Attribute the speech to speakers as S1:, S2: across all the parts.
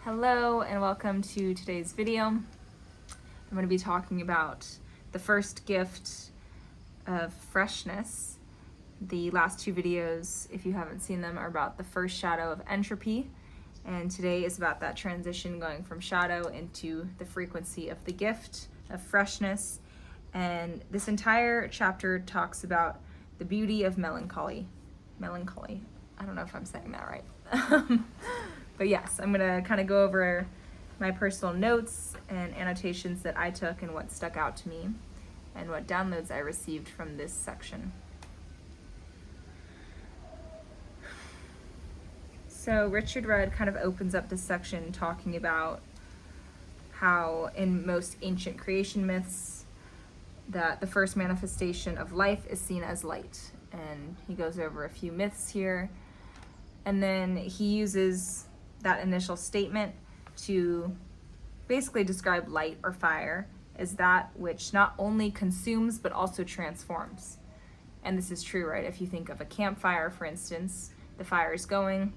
S1: Hello and welcome to today's video. I'm going to be talking about the first gift of freshness. The last two videos, if you haven't seen them, are about the first shadow of entropy, and today is about that transition going from shadow into the frequency of the gift of freshness. And this entire chapter talks about the beauty of melancholy. Melancholy. I don't know if I'm saying that right. But yes, I'm gonna kind of go over my personal notes and annotations that I took and what stuck out to me and what downloads I received from this section. So Richard Rudd kind of opens up this section talking about how in most ancient creation myths that the first manifestation of life is seen as light. And he goes over a few myths here. And then he uses that initial statement to basically describe light or fire as that which not only consumes but also transforms. And this is true, right? If you think of a campfire, for instance, the fire is going,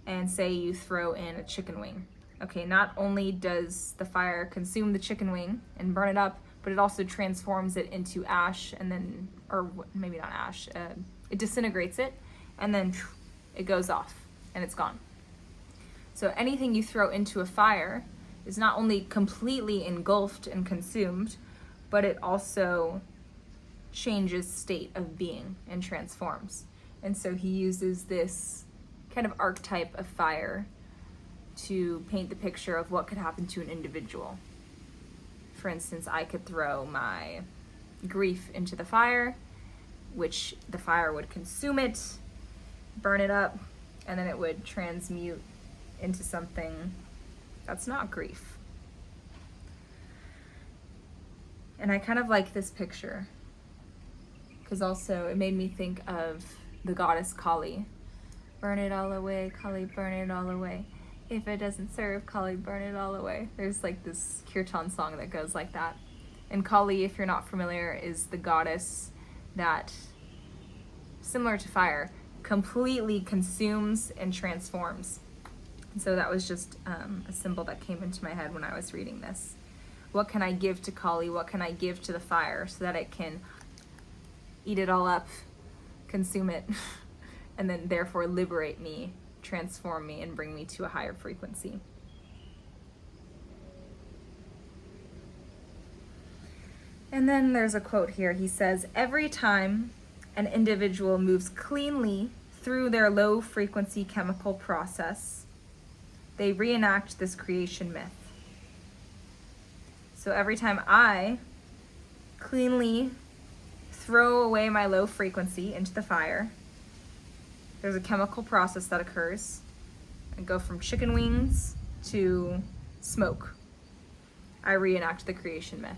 S1: and say you throw in a chicken wing. Okay, not only does the fire consume the chicken wing and burn it up, but it also transforms it into ash, and then, or maybe not ash, it disintegrates it, and then it goes off and it's gone. So anything you throw into a fire is not only completely engulfed and consumed, but it also changes state of being and transforms. And so he uses this kind of archetype of fire to paint the picture of what could happen to an individual. For instance, I could throw my grief into the fire, which the fire would consume it, burn it up, and then it would transmute into something that's not grief. And I kind of like this picture because also it made me think of the goddess Kali. Burn it all away, Kali, burn it all away. If it doesn't serve, Kali, burn it all away. There's like this kirtan song that goes like that. And Kali, if you're not familiar, is the goddess that, similar to fire, completely consumes and transforms. And so that was just a symbol that came into my head when I was reading this. What can I give to Kali? What can I give to the fire so that it can eat it all up, consume it, and then therefore liberate me, transform me, and bring me to a higher frequency? And then there's a quote here. He says, "Every time an individual moves cleanly through their low frequency chemical process, they reenact this creation myth." So every time I cleanly throw away my low frequency into the fire, there's a chemical process that occurs and go from chicken wings to smoke. I reenact the creation myth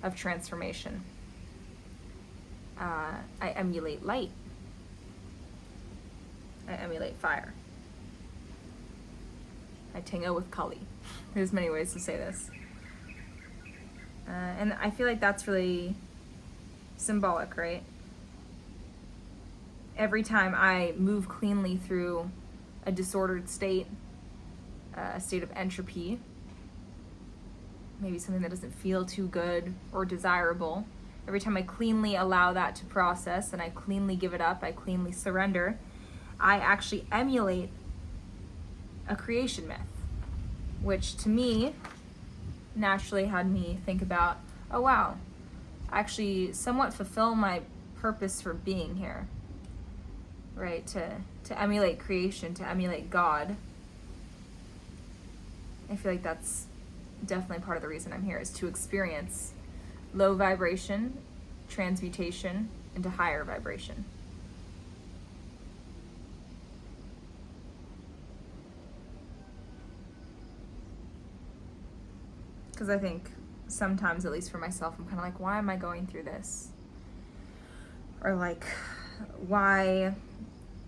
S1: of transformation. I emulate light. I emulate fire. I tango with Kali. There's many ways to say this. And I feel like that's really symbolic, right? Every time I move cleanly through a disordered state, a state of entropy, maybe something that doesn't feel too good or desirable, every time I cleanly allow that to process and I cleanly give it up, I cleanly surrender, I actually emulate a creation myth, which to me naturally had me think about, oh wow, I actually somewhat fulfill my purpose for being here, right? To emulate creation, to emulate God. I feel like that's definitely part of the reason I'm here, is to experience low vibration, transmutation into higher vibration. Because I think sometimes, at least for myself, I'm kind of like, why am I going through this? Or like, why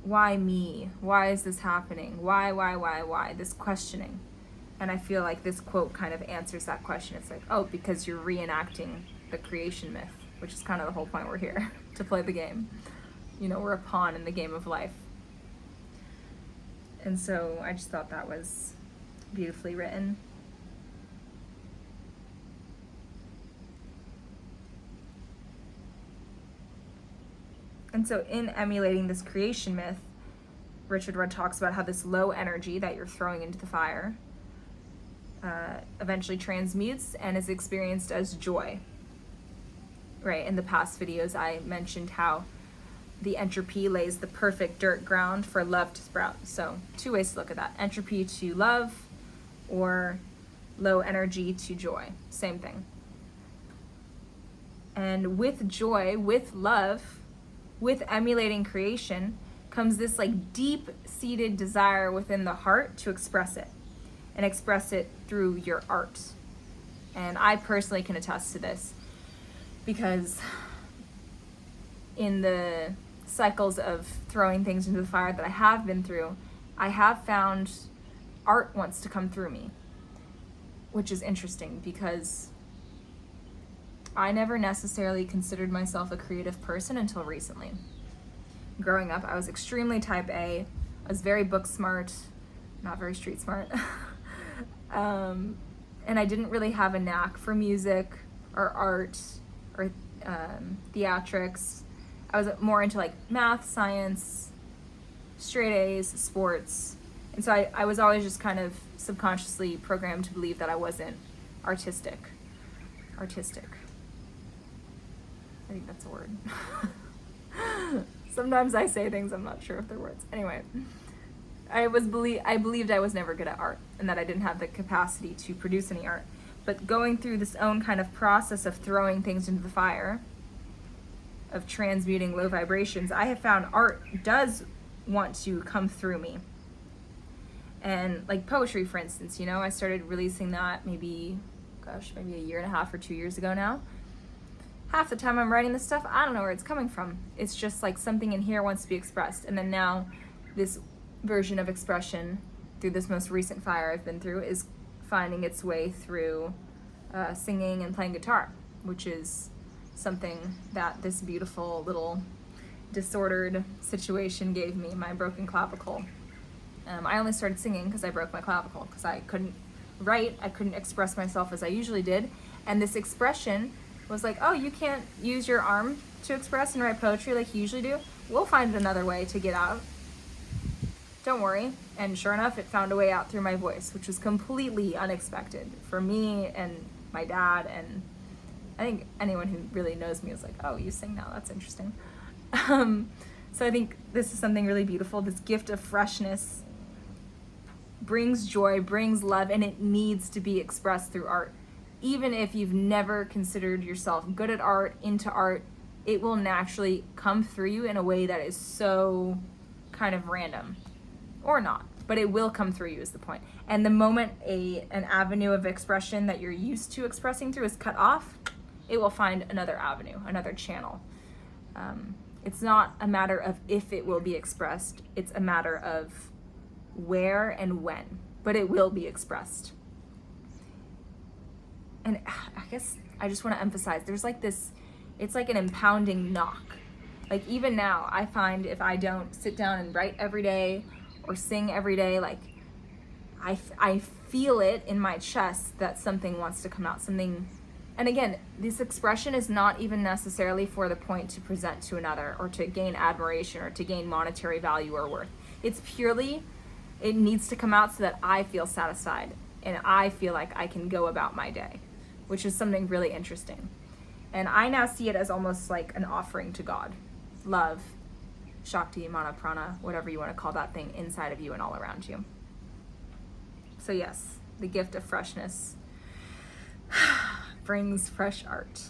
S1: me? Why is this happening? Why? This questioning. And I feel like this quote kind of answers that question. It's like, oh, because you're reenacting the creation myth, which is kind of the whole point we're here, to play the game. You know, we're a pawn in the game of life. And so I just thought that was beautifully written. And so in emulating this creation myth, Richard Rudd talks about how this low energy that you're throwing into the fire eventually transmutes and is experienced as joy. Right, in the past videos I mentioned how the entropy lays the perfect dirt ground for love to sprout. So 2 ways to look at that. Entropy to love, or low energy to joy. Same thing. And with joy, with love, with emulating creation, comes this like deep-seated desire within the heart to express it, and express it through your art. And I personally can attest to this, because in the cycles of throwing things into the fire that I have been through, I have found art wants to come through me, which is interesting because I never necessarily considered myself a creative person until recently. Growing up, I was extremely type A. I was very book smart, not very street smart. And I didn't really have a knack for music or art or theatrics. I was more into like math, science, straight A's, sports. And so I was always just kind of subconsciously programmed to believe that I wasn't artistic. I think that's a word. Sometimes I say things I'm not sure if they're words. Anyway, I believed I was never good at art and that I didn't have the capacity to produce any art. But going through this own kind of process of throwing things into the fire, of transmuting low vibrations, I have found art does want to come through me. And like poetry, for instance, you know, I started releasing that maybe a year and a half or 2 years ago now. Half the time I'm writing this stuff, I don't know where it's coming from. It's just like something in here wants to be expressed. And then now this version of expression through this most recent fire I've been through is finding its way through singing and playing guitar, which is something that this beautiful little disordered situation gave me, my broken clavicle. I only started singing because I broke my clavicle, because I couldn't write, I couldn't express myself as I usually did. And this expression was like, oh, you can't use your arm to express and write poetry like you usually do? We'll find another way to get out. Don't worry. And sure enough, it found a way out through my voice, which was completely unexpected for me and my dad, and I think anyone who really knows me is like, oh, you sing now, that's interesting. So I think this is something really beautiful. This gift of freshness brings joy, brings love, and it needs to be expressed through art. Even if you've never considered yourself good at art, into art, it will naturally come through you in a way that is so kind of random. Or not, but it will come through you is the point. And the moment an avenue of expression that you're used to expressing through is cut off, it will find another avenue, another channel. It's not a matter of if it will be expressed, it's a matter of where and when, but it will be expressed. And I guess I just want to emphasize, there's like this, it's like an impounding knock. Like even now, I find if I don't sit down and write every day or sing every day, like I feel it in my chest that something wants to come out, something. And again, this expression is not even necessarily for the point to present to another or to gain admiration or to gain monetary value or worth. It's purely, it needs to come out so that I feel satisfied and I feel like I can go about my day, which is something really interesting. And I now see it as almost like an offering to God. Love, Shakti, Mana, Prana, whatever you want to call that thing inside of you and all around you. So yes, the gift of freshness brings fresh art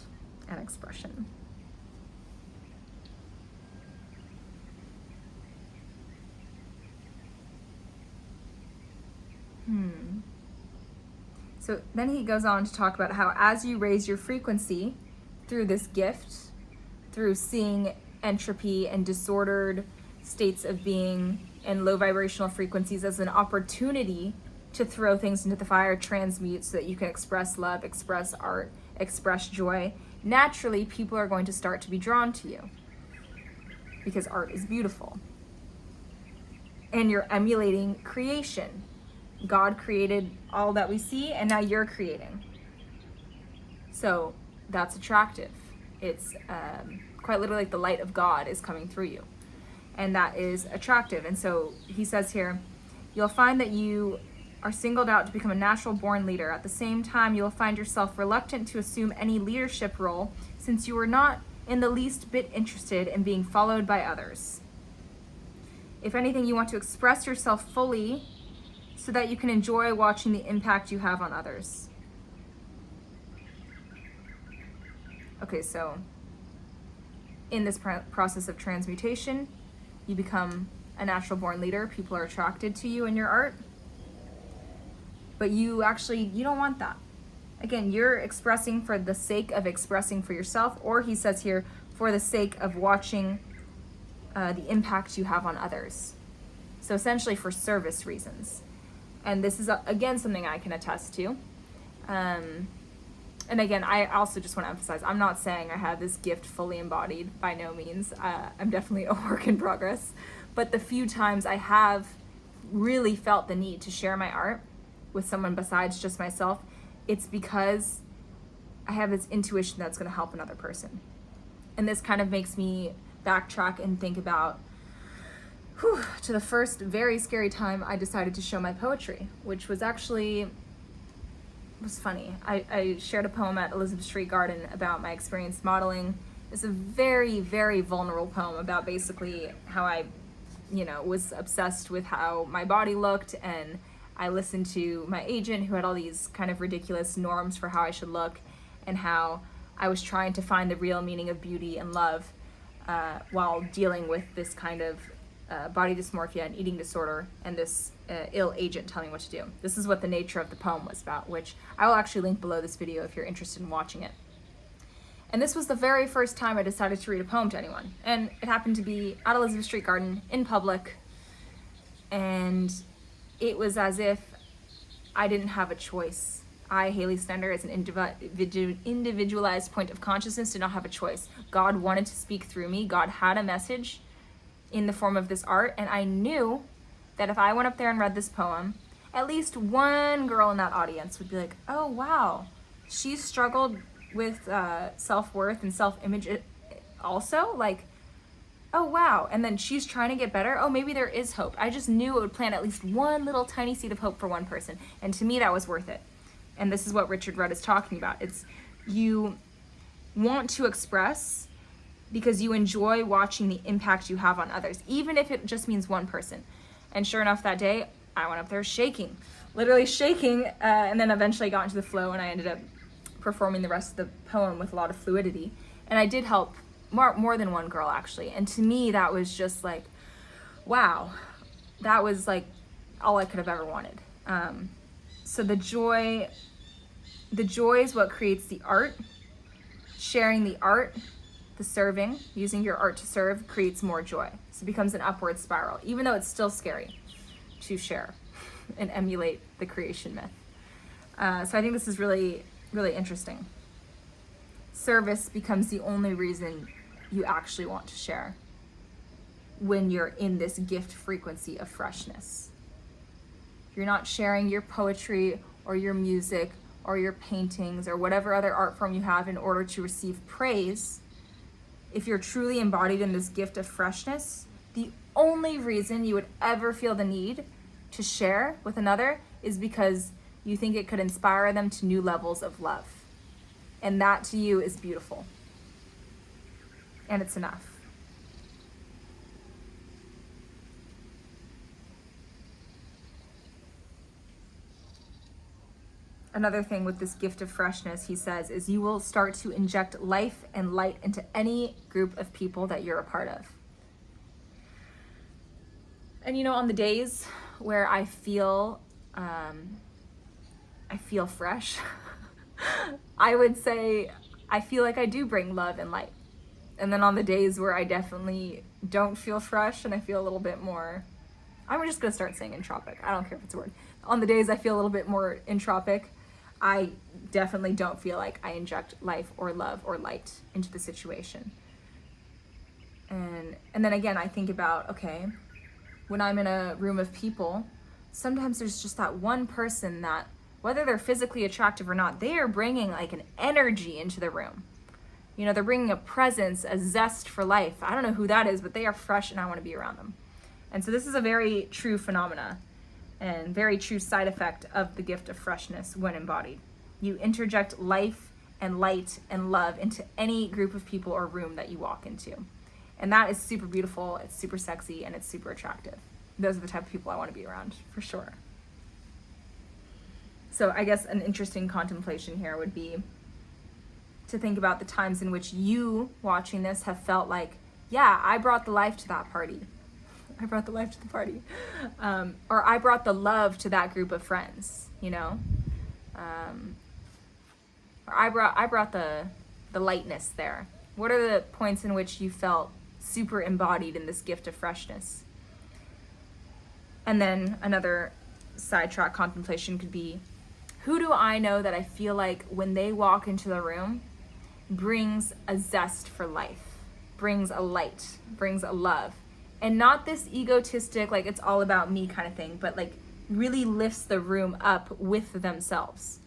S1: and expression. So then he goes on to talk about how as you raise your frequency through this gift, through seeing entropy and disordered states of being and low vibrational frequencies as an opportunity to throw things into the fire, transmute so that you can express love, express art, express joy, naturally people are going to start to be drawn to you because art is beautiful. And you're emulating creation. God created all that we see, and now you're creating. So that's attractive. It's quite literally like the light of God is coming through you. And that is attractive. And so he says here, you'll find that you are singled out to become a natural born leader. At the same time, you'll find yourself reluctant to assume any leadership role since you are not in the least bit interested in being followed by others. If anything, you want to express yourself fully so that you can enjoy watching the impact you have on others. Okay, so in this process of transmutation, you become a natural born leader. People are attracted to you and your art. But you don't want that. Again, you're expressing for the sake of expressing for yourself, or he says here, for the sake of watching the impact you have on others. So essentially for service reasons. And this is, again, something I can attest to. And again, I also just want to emphasize, I'm not saying I have this gift fully embodied, by no means. I'm definitely a work in progress. But the few times I have really felt the need to share my art with someone besides just myself, it's because I have this intuition that's going to help another person. And this kind of makes me backtrack and think about to the first very scary time I decided to show my poetry, which was actually, was funny. I shared a poem at Elizabeth Street Garden about my experience modeling. It's a very, very vulnerable poem about basically how I, was obsessed with how my body looked, and I listened to my agent who had all these kind of ridiculous norms for how I should look, and how I was trying to find the real meaning of beauty and love while dealing with this kind of body dysmorphia and eating disorder and this ill agent telling me what to do. This is what the nature of the poem was about, which I will actually link below this video if you're interested in watching it. And this was the very first time I decided to read a poem to anyone. And it happened to be at Elizabeth Street Garden in public. And it was as if I didn't have a choice. I, Haley Snyder, as an individualized point of consciousness, did not have a choice. God wanted to speak through me. God had a message in the form of this art, and I knew that if I went up there and read this poem, at least one girl in that audience would be like, oh wow, she struggled with self-worth and self-image also, like, oh wow, and then she's trying to get better. Oh, maybe there is hope. I just knew it would plant at least one little tiny seed of hope for one person, and to me that was worth it. And this is what Richard Rudd is talking about. It's, you want to express because you enjoy watching the impact you have on others, even if it just means one person. And sure enough, that day I went up there shaking, literally shaking, and then eventually got into the flow, and I ended up performing the rest of the poem with a lot of fluidity. And I did help more than one girl, actually. And to me, that was just like, wow, that was like all I could have ever wanted. So the joy is what creates the art. Sharing the art, the serving, using your art to serve, creates more joy. So it becomes an upward spiral, even though it's still scary to share and emulate the creation myth. So I think this is really, really interesting. Service becomes the only reason you actually want to share when you're in this gift frequency of freshness. You're not sharing your poetry or your music or your paintings or whatever other art form you have in order to receive praise. If you're truly embodied in this gift of freshness, the only reason you would ever feel the need to share with another is because you think it could inspire them to new levels of love. And that to you is beautiful. And it's enough. Another thing with this gift of freshness, he says, is you will start to inject life and light into any group of people that you're a part of. And on the days where I feel fresh, I would say I feel like I do bring love and light. And then on the days where I definitely don't feel fresh and I feel a little bit more, I'm just gonna start saying entropic. I don't care if it's a word. On the days I feel a little bit more entropic, I definitely don't feel like I inject life or love or light into the situation. And then again, I think about, okay, when I'm in a room of people sometimes there's just that one person that, whether they're physically attractive or not, they are bringing like an energy into the room. You know, they're bringing a presence, a zest for life. I don't know who that is, but they are fresh and I want to be around them. And so this is a very true phenomena and very true side effect of the gift of freshness when embodied. You interject life and light and love into any group of people or room that you walk into. And that is super beautiful, it's super sexy, and it's super attractive. Those are the type of people I want to be around, for sure. So I guess an interesting contemplation here would be to think about the times in which you, watching this, have felt like, yeah, I brought the life to that party. I brought the life to the party. Or I brought the love to that group of friends, you know? Or I brought the lightness there. What are the points in which you felt super embodied in this gift of freshness? And then another sidetrack contemplation could be, who do I know that I feel like when they walk into the room brings a zest for life, brings a light, brings a love, and not this egotistic, like it's all about me kind of thing, but like really lifts the room up with themselves.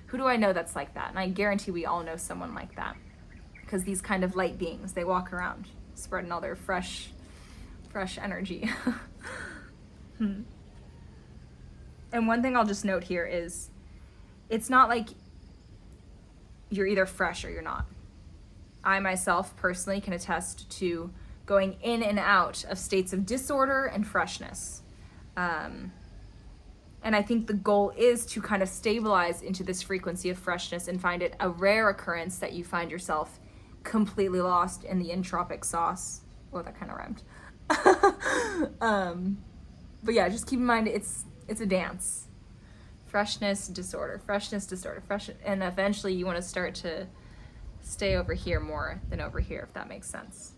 S1: Who do I know that's like that? And I guarantee we all know someone like that, because these kind of light beings, they walk around spreading all their fresh energy. And one thing I'll just note here is, it's not like you're either fresh or you're not. I myself personally can attest to going in and out of states of disorder and freshness. And I think the goal is to kind of stabilize into this frequency of freshness and find it a rare occurrence that you find yourself completely lost in the entropic sauce. Oh, that kind of rhymed. But yeah, just keep in mind it's a dance. Freshness, disorder, fresh, and eventually you want to start to stay over here more than over here, if that makes sense.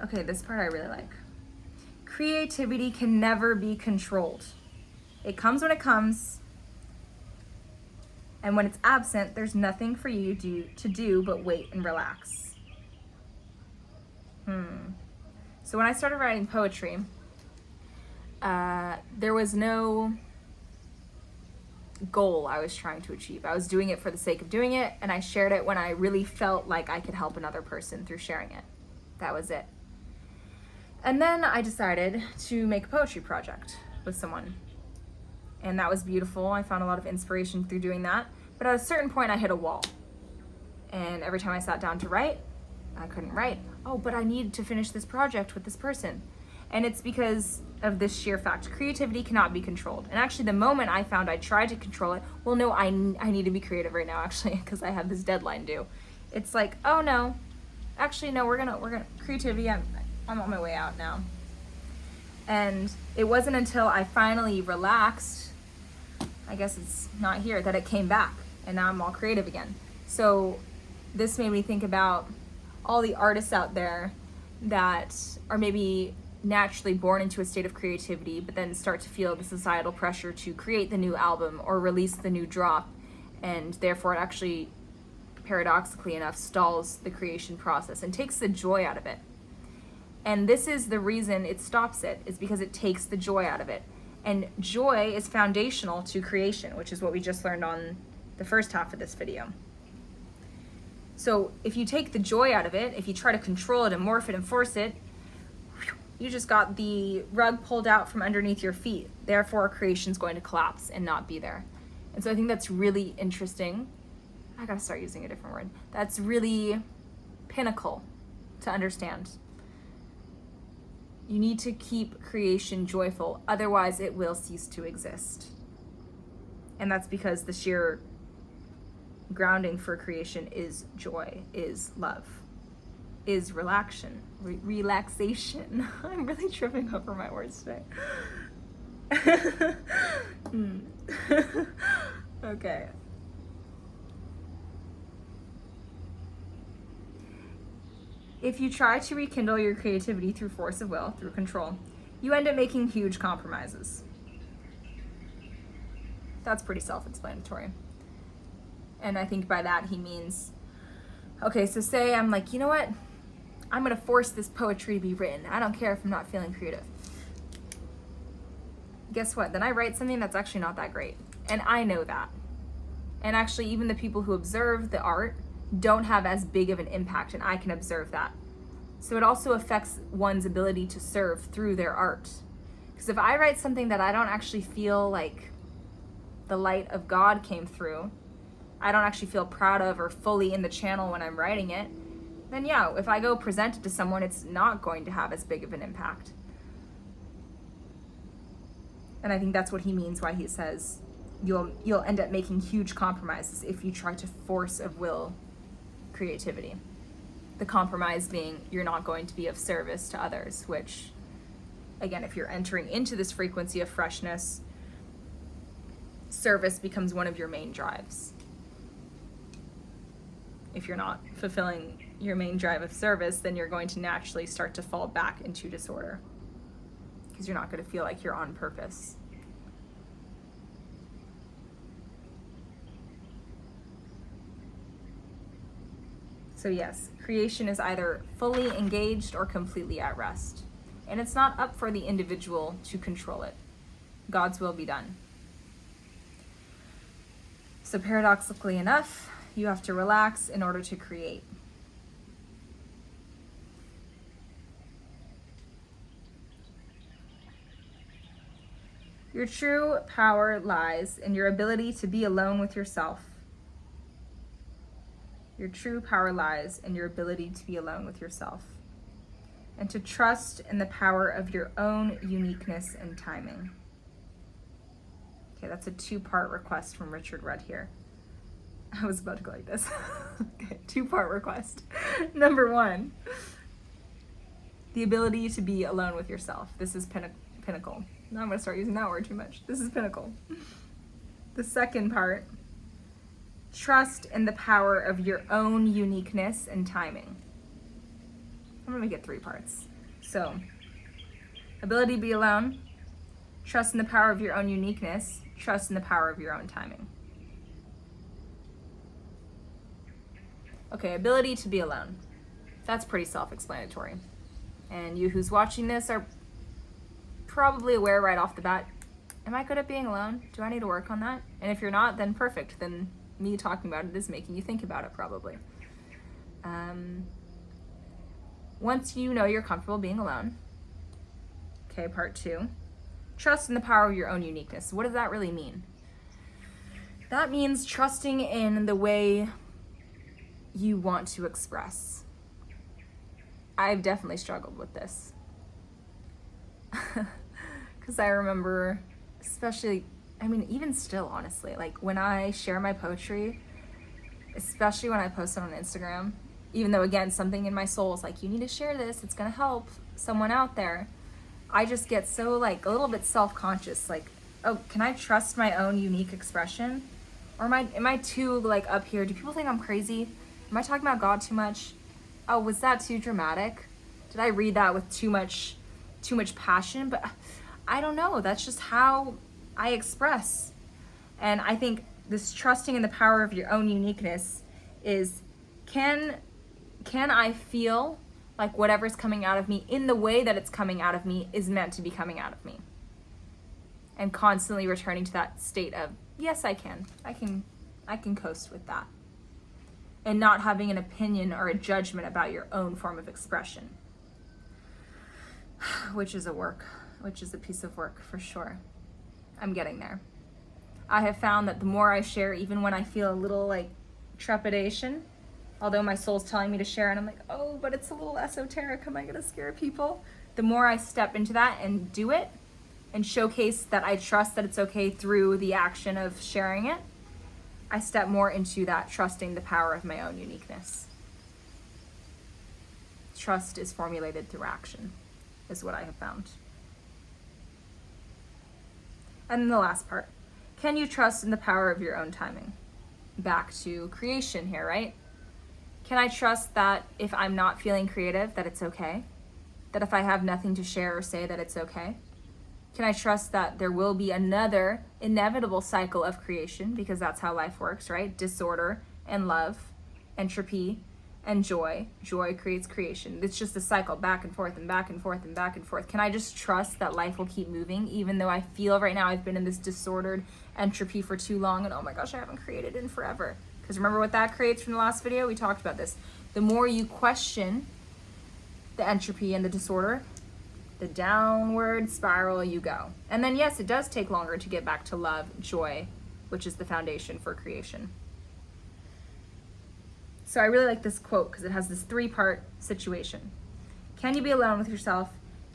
S1: Okay, this part I really like. Creativity can never be controlled. It comes when it comes, and when it's absent, there's nothing for you to do but wait and relax. So when I started writing poetry, there was no goal I was trying to achieve. I was doing it for the sake of doing it, and I shared it when I really felt like I could help another person through sharing it. That was it. And then I decided to make a poetry project with someone. And that was beautiful. I found a lot of inspiration through doing that. But at a certain point, I hit a wall. And every time I sat down to write, I couldn't write. Oh, but I need to finish this project with this person. And it's because of this sheer fact. Creativity cannot be controlled. And actually, the moment I found I tried to control it, well, no, I need to be creative right now, actually, because I have this deadline due. It's like, oh, no. Actually, no, we're gonna creativity, I'm on my way out now. And it wasn't until I finally relaxed, I guess it's not here, that it came back. And now I'm all creative again. So this made me think about all the artists out there that are maybe naturally born into a state of creativity, but then start to feel the societal pressure to create the new album or release the new drop, and therefore it actually, paradoxically enough, stalls the creation process and takes the joy out of it. And this is the reason it stops it, is because it takes the joy out of it. And joy is foundational to creation, which is what we just learned on the first half of this video. So if you take the joy out of it, if you try to control it and morph it and force it, you just got the rug pulled out from underneath your feet. Therefore, creation's going to collapse and not be there. And so I think that's really interesting. I gotta start using a different word. That's really pinnacle to understand. You need to keep creation joyful, otherwise it will cease to exist. And that's because the sheer grounding for creation is joy, is love, is relaxation. I'm really tripping over my words today. Okay. If you try to rekindle your creativity through force of will, through control, you end up making huge compromises. That's pretty self-explanatory. And I think by that he means, okay, so say I'm like, you know what? I'm going to force this poetry to be written. I don't care if I'm not feeling creative. Guess what? Then I write something that's actually not that great. And I know that. And actually, even the people who observe the art don't have as big of an impact, and I can observe that. So it also affects one's ability to serve through their art. Because if I write something that I don't actually feel like the light of God came through, I don't actually feel proud of or fully in the channel when I'm writing it, then yeah, if I go present it to someone, it's not going to have as big of an impact. And I think that's what he means why he says you'll end up making huge compromises if you try to force of will creativity. The compromise being you're not going to be of service to others, which, again, if you're entering into this frequency of freshness, service becomes one of your main drives. If you're not fulfilling your main drive of service, then you're going to naturally start to fall back into disorder because you're not going to feel like you're on purpose. So yes, creation is either fully engaged or completely at rest. And it's not up for the individual to control it. God's will be done. So paradoxically enough, you have to relax in order to create. Your true power lies in your ability to be alone with yourself. Your true power lies in your ability to be alone with yourself and to trust in the power of your own uniqueness and timing. Okay, that's a 2-part request from Richard Rudd here. I was about to go like this. Okay, 2-part request. Number 1, the ability to be alone with yourself. This is pinnacle. Now I'm going to start using that word too much. This is pinnacle. The second part, trust in the power of your own uniqueness and timing. I'm going to make it 3 parts. So, ability to be alone, trust in the power of your own uniqueness, trust in the power of your own timing. Okay, ability to be alone. That's pretty self-explanatory. And you who's watching this are probably aware right off the bat, am I good at being alone? Do I need to work on that? And if you're not, then perfect. Then me talking about it is making you think about it probably. Once you know you're comfortable being alone, okay, part 2, trust in the power of your own uniqueness. What does that really mean? That means trusting in the way you want to express. I've definitely struggled with this. Because I remember, especially, I mean, even still, honestly, like when I share my poetry, especially when I post it on Instagram, even though, again, something in my soul is like, you need to share this, it's going to help someone out there. I just get so, like, a little bit self-conscious, like, oh, can I trust my own unique expression? Or am I too, like, up here? Do people think I'm crazy? Am I talking about God too much? Oh, was that too dramatic? Did I read that with too much passion? But I don't know. That's just how I express. And I think this trusting in the power of your own uniqueness is, can I feel like whatever's coming out of me in the way that it's coming out of me is meant to be coming out of me? And constantly returning to that state of, yes, I can coast with that. And not having an opinion or a judgment about your own form of expression. Which is a piece of work for sure. I'm getting there. I have found that the more I share, even when I feel a little like trepidation, although my soul's telling me to share and I'm like, oh, but it's a little esoteric, am I gonna scare people? The more I step into that and do it and showcase that I trust that it's okay through the action of sharing it, I step more into that trusting the power of my own uniqueness. Trust is formulated through action, is what I have found. And then the last part, can you trust in the power of your own timing? Back to creation here, right? Can I trust that if I'm not feeling creative, that it's okay? That if I have nothing to share or say, that it's okay? Can I trust that there will be another inevitable cycle of creation, because that's how life works, right? Disorder and love, entropy and joy. Joy creates creation. It's just a cycle, back and forth and back and forth and back and forth. Can I just trust that life will keep moving, even though I feel right now I've been in this disordered entropy for too long, and oh my gosh, I haven't created in forever? Because remember what that creates from the last video? We talked about this. The more you question the entropy and the disorder, the downward spiral you go. And then yes, it does take longer to get back to love, joy, which is the foundation for creation. So I really like this quote because it has this 3-part situation. Can you be alone with yourself?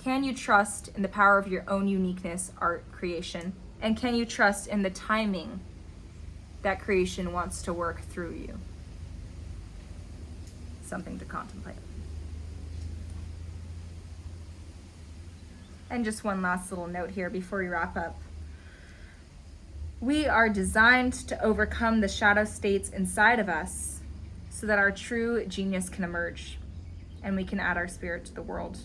S1: Can you trust in the power of your own uniqueness, art, creation? And can you trust in the timing that creation wants to work through you? Something to contemplate. And just one last little note here before we wrap up. We are designed to overcome the shadow states inside of us so that our true genius can emerge and we can add our spirit to the world.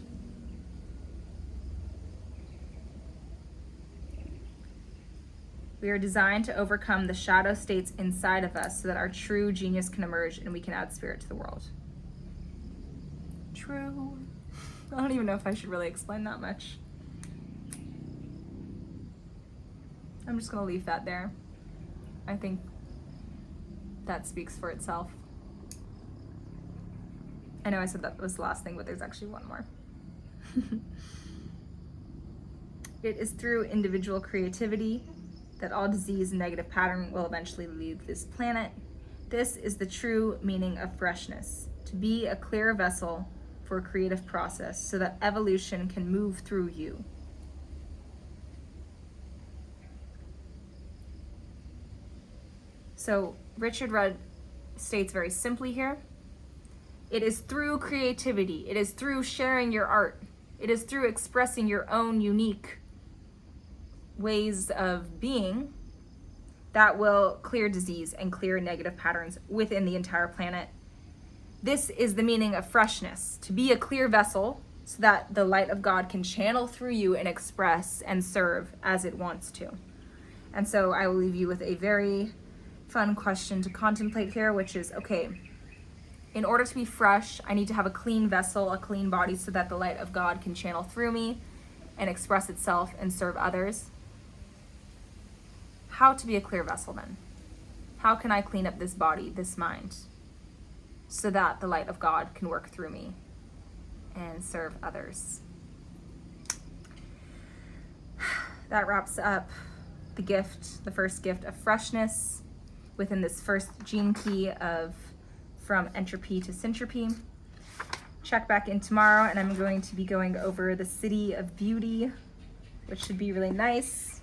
S1: We are designed to overcome the shadow states inside of us so that our true genius can emerge and we can add spirit to the world. True. I don't even know if I should really explain that much. I'm just going to leave that there. I think that speaks for itself. I know I said that was the last thing, but there's actually one more. It is through individual creativity that all disease and negative pattern will eventually leave this planet. This is the true meaning of freshness, to be a clear vessel for a creative process so that evolution can move through you. So Richard Rudd states very simply here, it is through creativity, it is through sharing your art, it is through expressing your own unique ways of being that will clear disease and clear negative patterns within the entire planet. This is the meaning of freshness, to be a clear vessel so that the light of God can channel through you and express and serve as it wants to. And so I will leave you with a very fun question to contemplate here, which is, okay, in order to be fresh, I need to have a clean vessel, a clean body, so that the light of God can channel through me and express itself and serve others. How to be a clear vessel then? How can I clean up this body, this mind, so that the light of God can work through me and serve others? That wraps up the gift, the first gift of freshness within this first gene key of from entropy to syntropy. Check back in tomorrow, and I'm going to be going over the city of beauty, which should be really nice.